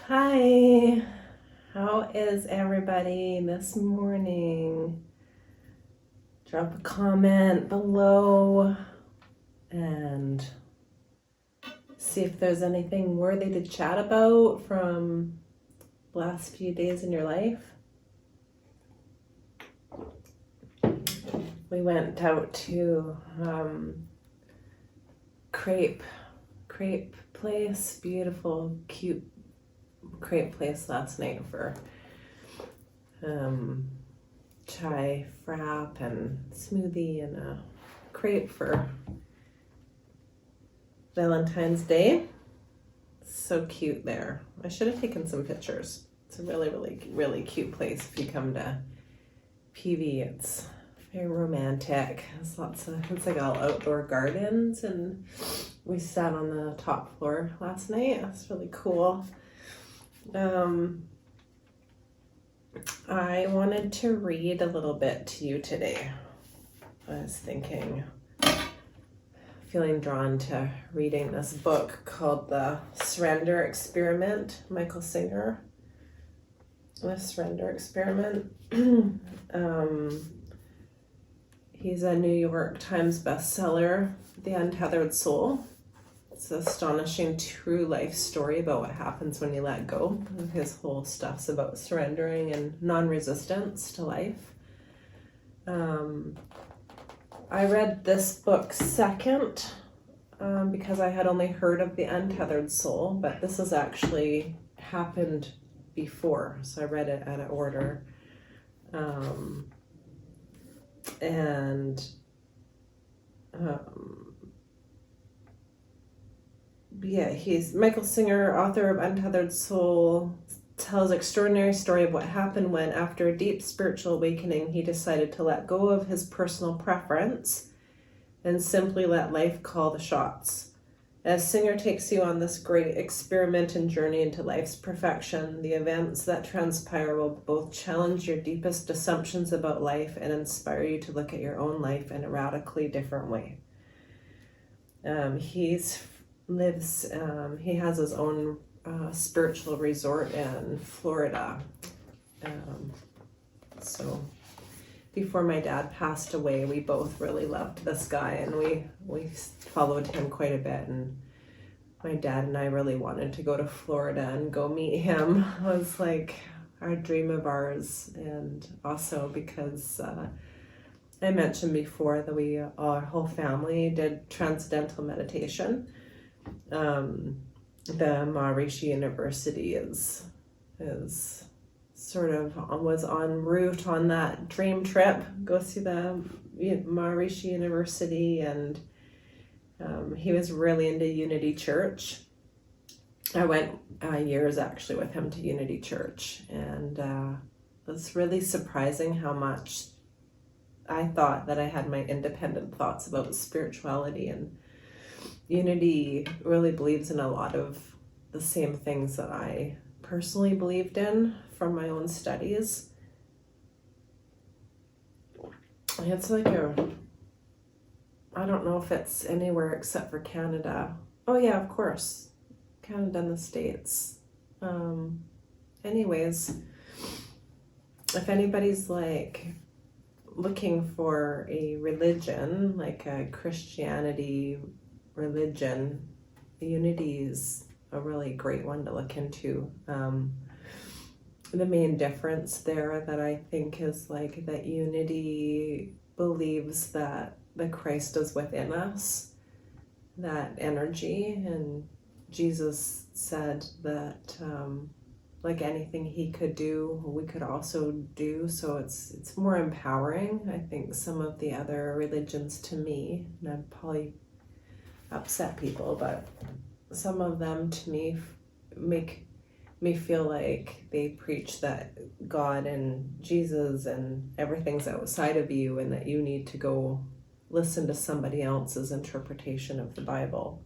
Hi, how is everybody this morning? Drop a comment below and see if there's anything worthy to chat about from the last few days in your life. We went out to crepe place, beautiful, cute crepe place last night for chai frap and smoothie and a crepe for Valentine's Day. So cute there. I should have taken some pictures. It's a really cute place. If you come to PV, it's very romantic. It's like all outdoor gardens, and we sat on the top floor last night. It's really cool. I wanted to read a little bit to you today. I was feeling drawn to reading this book called The Surrender Experiment, Michael Singer. The Surrender Experiment. He's a New York Times bestseller, The Untethered Soul. It's an astonishing true life story about what happens when you let go. His whole stuff's about surrendering and non-resistance to life. I read this book second because I had only heard of The Untethered Soul, but this has actually happened before, so I read it out of order. He's Michael Singer, author of Untethered Soul, tells an extraordinary story of what happened when, after a deep spiritual awakening, he decided to let go of his personal preference and simply let life call the shots. As Singer takes you on this great experiment and journey into life's perfection, the events that transpire will both challenge your deepest assumptions about life and inspire you to look at your own life in a radically different way. He has his own spiritual resort in Florida. So before my dad passed away, we both really loved this guy, and we followed him quite a bit, and my dad and I really wanted to go to Florida and go meet him. It was like our dream of ours, and also because I mentioned before that our whole family did transcendental meditation. The Maharishi University is sort of was en route on that dream trip. Go see the Maharishi University, and he was really into Unity Church. I went years actually with him to Unity Church, and it's really surprising how much I thought that I had my independent thoughts about spirituality, and Unity really believes in a lot of the same things that I personally believed in from my own studies. It's like I don't know if it's anywhere except for Canada. Oh yeah, of course. Canada and the States. Anyways, if anybody's like looking for a religion, like a Christianity religion, Unity is a really great one to look into. The main difference there that I think is like that Unity believes that the Christ is within us, that energy, and Jesus said that like anything he could do, we could also do. So it's more empowering. I think some of the other religions, to me, and I'd probably upset people, but some of them to me make me feel like they preach that God and Jesus and everything's outside of you, and that you need to go listen to somebody else's interpretation of the Bible.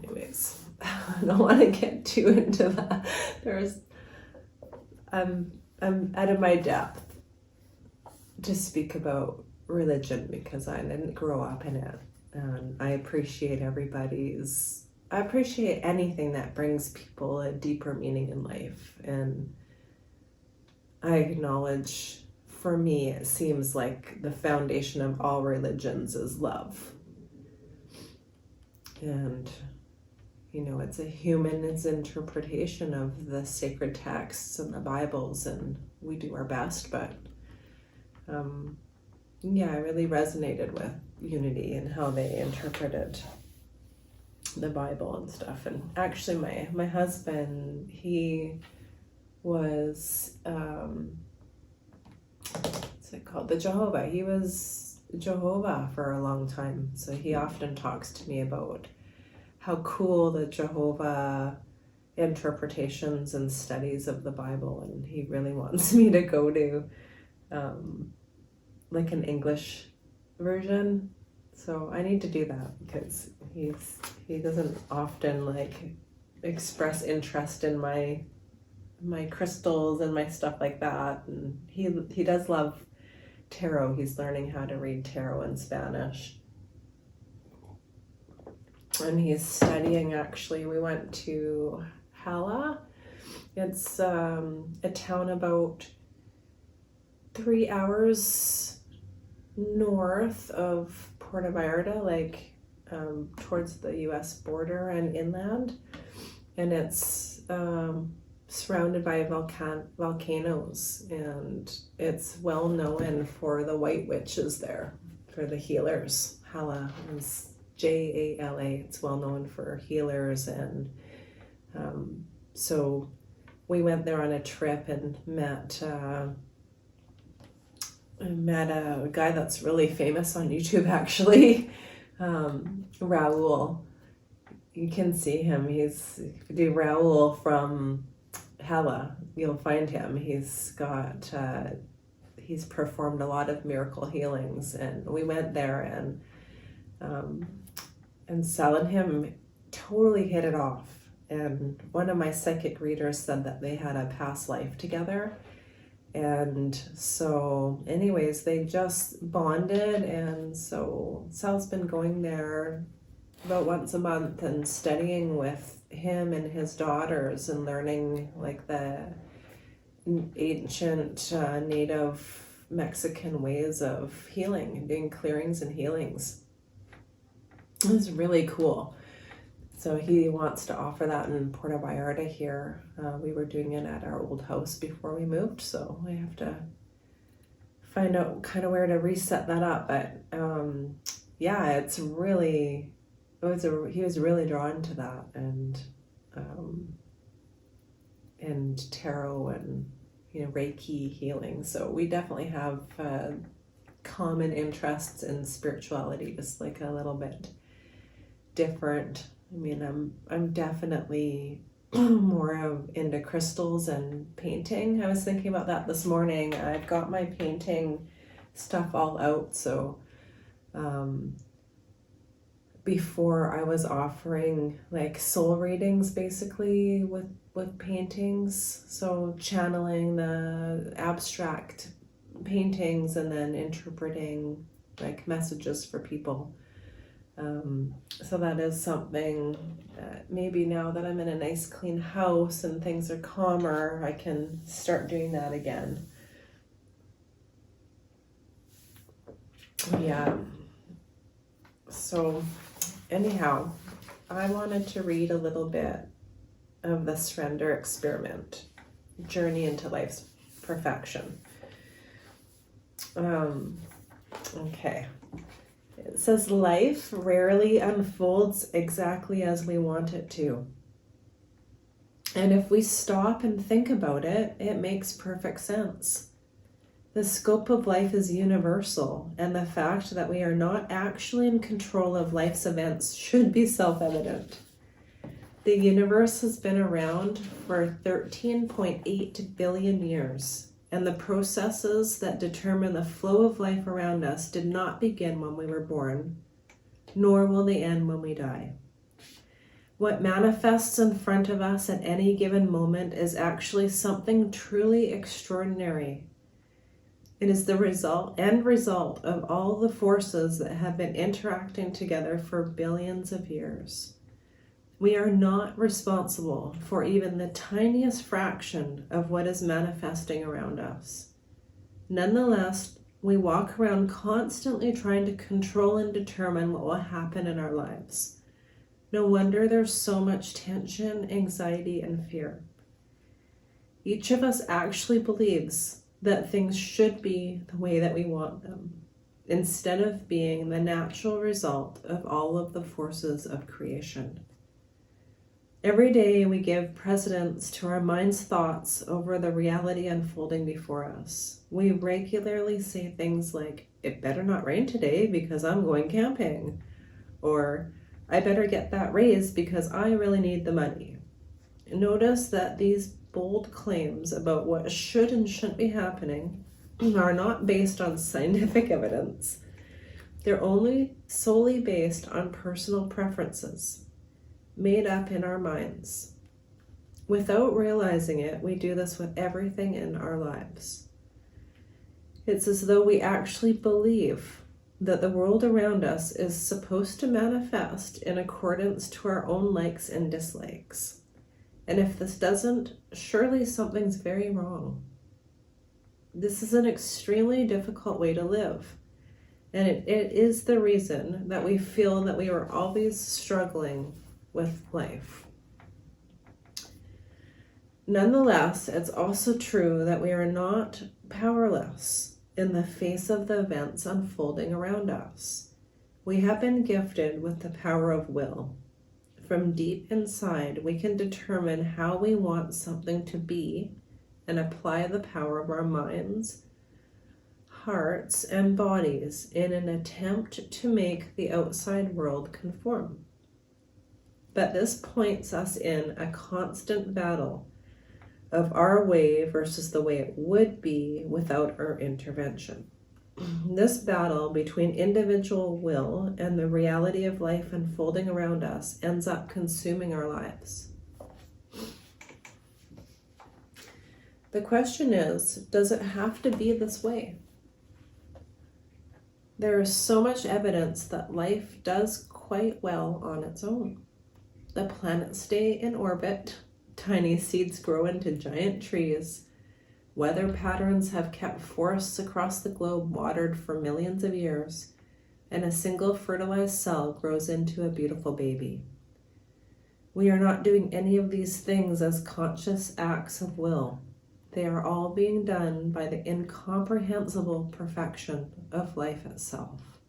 Anyways, I don't want to get too into that. I'm out of my depth to speak about religion because I didn't grow up in it. And I appreciate anything that brings people a deeper meaning in life. And I acknowledge, for me, it seems like the foundation of all religions is love. And, it's a human's interpretation of the sacred texts and the Bibles, and we do our best, but I really resonated with Unity and how they interpreted the Bible and stuff. And actually my husband, he was what's it called, the Jehovah. He was Jehovah for a long time, so he often talks to me about how cool the Jehovah interpretations and studies of the Bible, and he really wants me to go to like an English version. So I need to do that, because he doesn't often like express interest in my crystals and my stuff like that. And he does love tarot. He's learning how to read tarot in Spanish. And he's studying, actually, we went to Hala. It's a town about 3 hours north of Puerto Vallarta, like towards the US border and inland. And it's surrounded by volcanoes, and it's well known for the white witches there, for the healers. Hala is Jala. It's well known for healers, and so we went there on a trip and met a guy that's really famous on YouTube, actually, Raul. You can see him. He's the Raul from Hala. You'll find him. He's performed a lot of miracle healings, and we went there, and Sal and him totally hit it off. And one of my psychic readers said that they had a past life together. And so anyways, they just bonded. And so Sal's been going there about once a month and studying with him and his daughters and learning like the ancient native Mexican ways of healing and doing clearings and healings. It's really cool. So he wants to offer that in Puerto Vallarta here. We were doing it at our old house before we moved, so we have to find out kind of where to reset that up. But it's really, he was really drawn to that, and tarot and Reiki healing. So we definitely have common interests in spirituality, just like a little bit different. I mean, I'm definitely more into crystals and painting. I was thinking about that this morning. I've got my painting stuff all out. So before I was offering like soul readings basically with paintings. So channeling the abstract paintings and then interpreting like messages for people. So that is something that maybe now that I'm in a nice clean house and things are calmer, I can start doing that again. Yeah. So anyhow, I wanted to read a little bit of the Surrender Experiment, Journey into Life's Perfection. Okay. It says, life rarely unfolds exactly as we want it to. And if we stop and think about it, it makes perfect sense. The scope of life is universal, and the fact that we are not actually in control of life's events should be self-evident. The universe has been around for 13.8 billion years. And the processes that determine the flow of life around us did not begin when we were born, nor will they end when we die. What manifests in front of us at any given moment is actually something truly extraordinary. It is the end result of all the forces that have been interacting together for billions of years. We are not responsible for even the tiniest fraction of what is manifesting around us. Nonetheless, we walk around constantly trying to control and determine what will happen in our lives. No wonder there's so much tension, anxiety, and fear. Each of us actually believes that things should be the way that we want them, instead of being the natural result of all of the forces of creation. Every day we give precedence to our mind's thoughts over the reality unfolding before us. We regularly say things like, "It better not rain today because I'm going camping," or "I better get that raise because I really need the money." Notice that these bold claims about what should and shouldn't be happening are not based on scientific evidence. They're only solely based on personal preferences, made up in our minds. Without realizing it, we do this with everything in our lives. It's as though we actually believe that the world around us is supposed to manifest in accordance to our own likes and dislikes. And if this doesn't, surely something's very wrong. This is an extremely difficult way to live. And it is the reason that we feel that we are always struggling with life. Nonetheless, it's also true that we are not powerless in the face of the events unfolding around us. We have been gifted with the power of will. From deep inside, we can determine how we want something to be and apply the power of our minds, hearts, and bodies in an attempt to make the outside world conform. But this points us in a constant battle of our way versus the way it would be without our intervention. This battle between individual will and the reality of life unfolding around us ends up consuming our lives. The question is, does it have to be this way? There is so much evidence that life does quite well on its own. The planets stay in orbit, tiny seeds grow into giant trees, weather patterns have kept forests across the globe watered for millions of years, and a single fertilized cell grows into a beautiful baby. We are not doing any of these things as conscious acts of will. They are all being done by the incomprehensible perfection of life itself.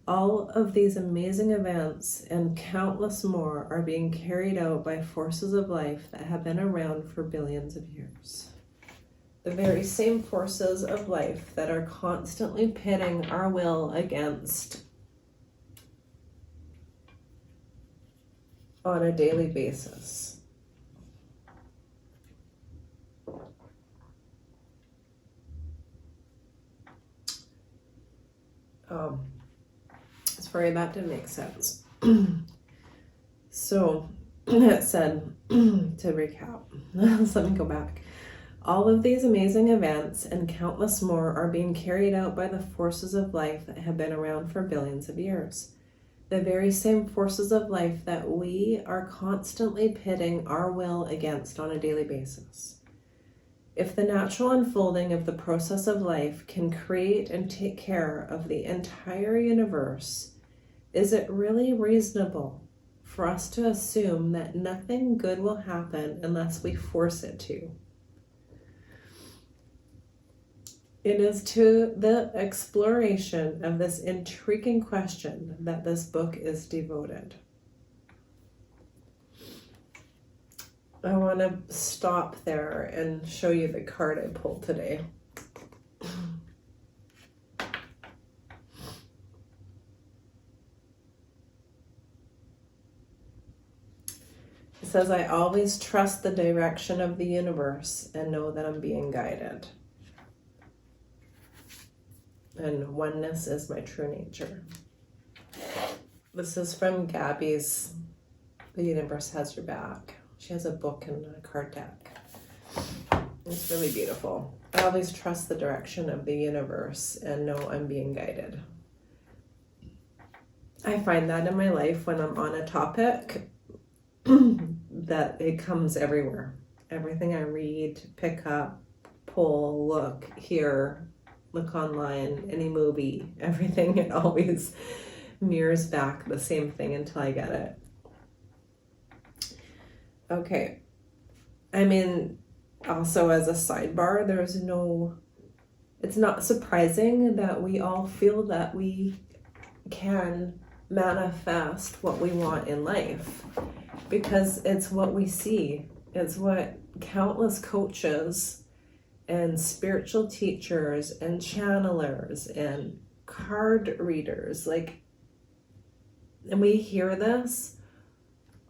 All of these amazing events and countless more are being carried out by forces of life that have been around for billions of years. The very same forces of life that are constantly pitting our will against on a daily basis. Sorry, that didn't make sense. So it said, to recap, let me go back. All of these amazing events and countless more are being carried out by the forces of life that have been around for billions of years. The very same forces of life that we are constantly pitting our will against on a daily basis. If the natural unfolding of the process of life can create and take care of the entire universe, is it really reasonable for us to assume that nothing good will happen unless we force it to? It is to the exploration of this intriguing question that this book is devoted. I want to stop there and show you the card I pulled today. It says, I always trust the direction of the universe and know that I'm being guided. And oneness is my true nature. This is from Gabby's The Universe Has Your Back. She has a book and a card deck. It's really beautiful. I always trust the direction of the universe and know I'm being guided. I find that in my life when I'm on a topic that it comes everywhere. Everything I read, pick up, pull, look, hear, look online, any movie, everything, it always mirrors back the same thing until I get it. Okay. I mean, also as a sidebar, it's not surprising that we all feel that we can manifest what we want in life, because it's what we see. It's what countless coaches and spiritual teachers and channelers and card readers, and we hear this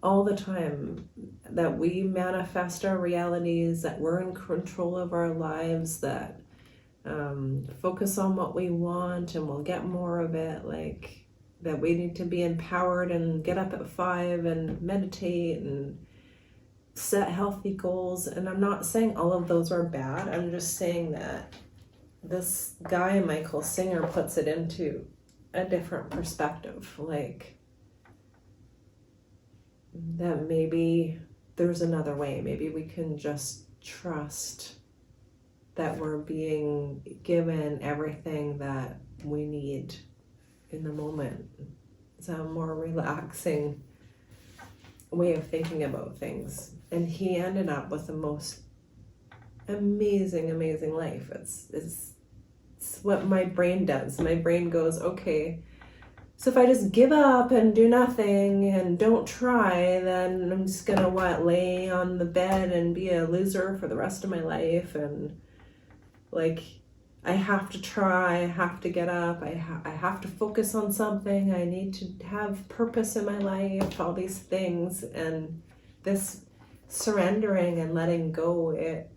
all the time, that we manifest our realities, that we're in control of our lives, that focus on what we want and we'll get more of it, that we need to be empowered and get up at 5 and meditate and set healthy goals. And I'm not saying all of those are bad. I'm just saying that this guy, Michael Singer, puts it into a different perspective. That maybe there's another way. Maybe we can just trust that we're being given everything that we need in the moment. It's a more relaxing way of thinking about things. And he ended up with the most amazing life. It's what my brain does. My brain goes, okay, so if I just give up and do nothing and don't try, then I'm just gonna lay on the bed and be a loser for the rest of my life. And I have to try, I have to get up, I have to focus on something, I need to have purpose in my life, all these things. And this surrendering and letting go, it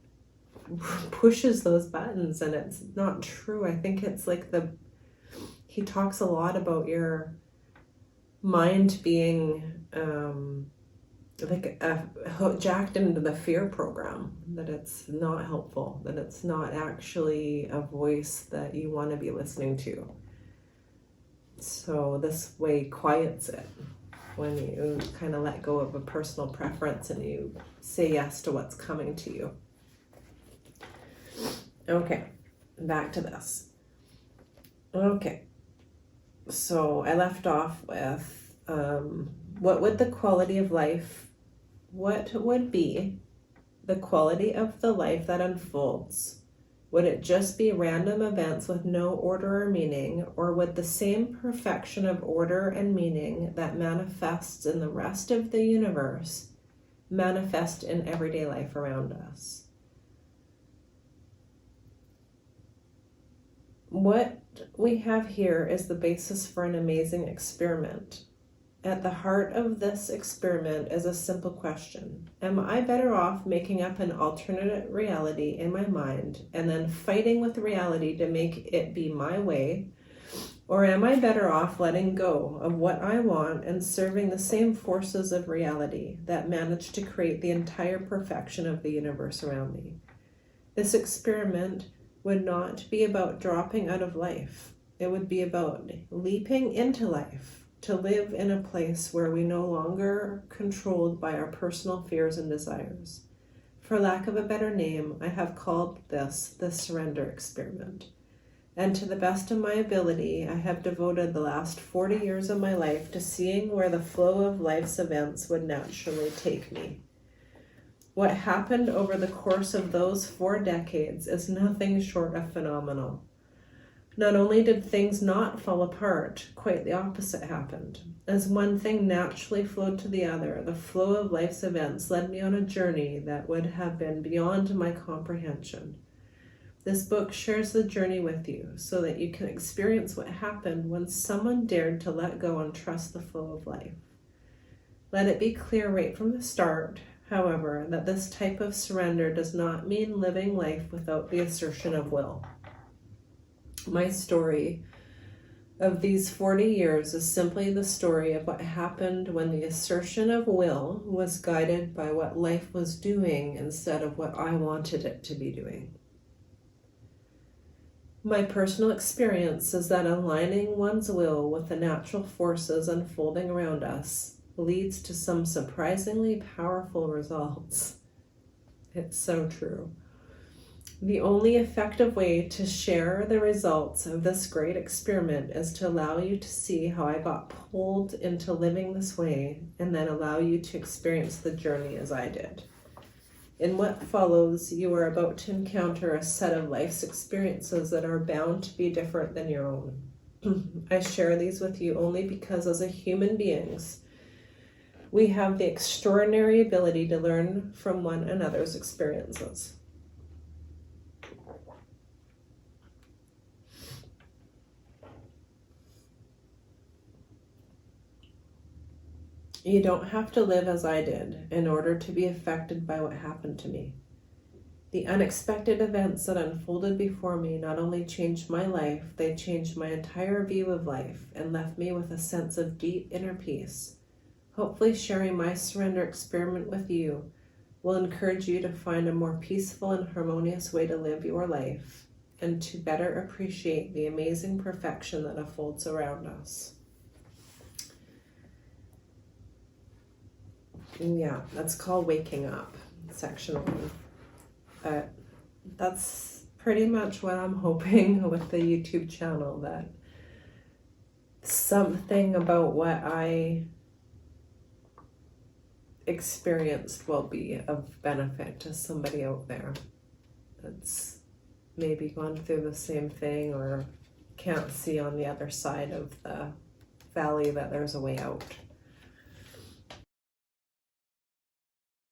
pushes those buttons, and it's not true. I think it's he talks a lot about your mind being jacked into the fear program, that it's not helpful, that it's not actually a voice that you want to be listening to. So this way quiets it when you kind of let go of a personal preference and you say yes to what's coming to you. Okay, back to this. Okay, so I left off with what would be the quality of the life that unfolds? Would it just be random events with no order or meaning, or would the same perfection of order and meaning that manifests in the rest of the universe manifest in everyday life around us? What we have here is the basis for an amazing experiment. At the heart of this experiment is a simple question. Am I better off making up an alternate reality in my mind and then fighting with reality to make it be my way? Or am I better off letting go of what I want and serving the same forces of reality that manage to create the entire perfection of the universe around me? This experiment would not be about dropping out of life. It would be about leaping into life, to live in a place where we no longer are controlled by our personal fears and desires. For lack of a better name, I have called this the surrender experiment. And to the best of my ability, I have devoted the last 40 years of my life to seeing where the flow of life's events would naturally take me. What happened over the course of those 4 decades is nothing short of phenomenal. Not only did things not fall apart, quite the opposite happened. As one thing naturally flowed to the other, the flow of life's events led me on a journey that would have been beyond my comprehension. This book shares the journey with you so that you can experience what happened when someone dared to let go and trust the flow of life. Let it be clear right from the start, however, that this type of surrender does not mean living life without the assertion of will. My story of these 40 years is simply the story of what happened when the assertion of will was guided by what life was doing instead of what I wanted it to be doing. My personal experience is that aligning one's will with the natural forces unfolding around us leads to some surprisingly powerful results. It's so true. The only effective way to share the results of this great experiment is to allow you to see how I got pulled into living this way, and then allow you to experience the journey as I did. In what follows, you are about to encounter a set of life's experiences that are bound to be different than your own. I share these with you only because as a human beings, we have the extraordinary ability to learn from one another's experiences. You don't have to live as I did in order to be affected by what happened to me. The unexpected events that unfolded before me not only changed my life, they changed my entire view of life and left me with a sense of deep inner peace. Hopefully sharing my surrender experiment with you will encourage you to find a more peaceful and harmonious way to live your life and to better appreciate the amazing perfection that unfolds around us. Yeah, that's called Waking Up, section 1. That's pretty much what I'm hoping with the YouTube channel, that something about what I experienced will be of benefit to somebody out there that's maybe gone through the same thing or can't see on the other side of the valley that there's a way out.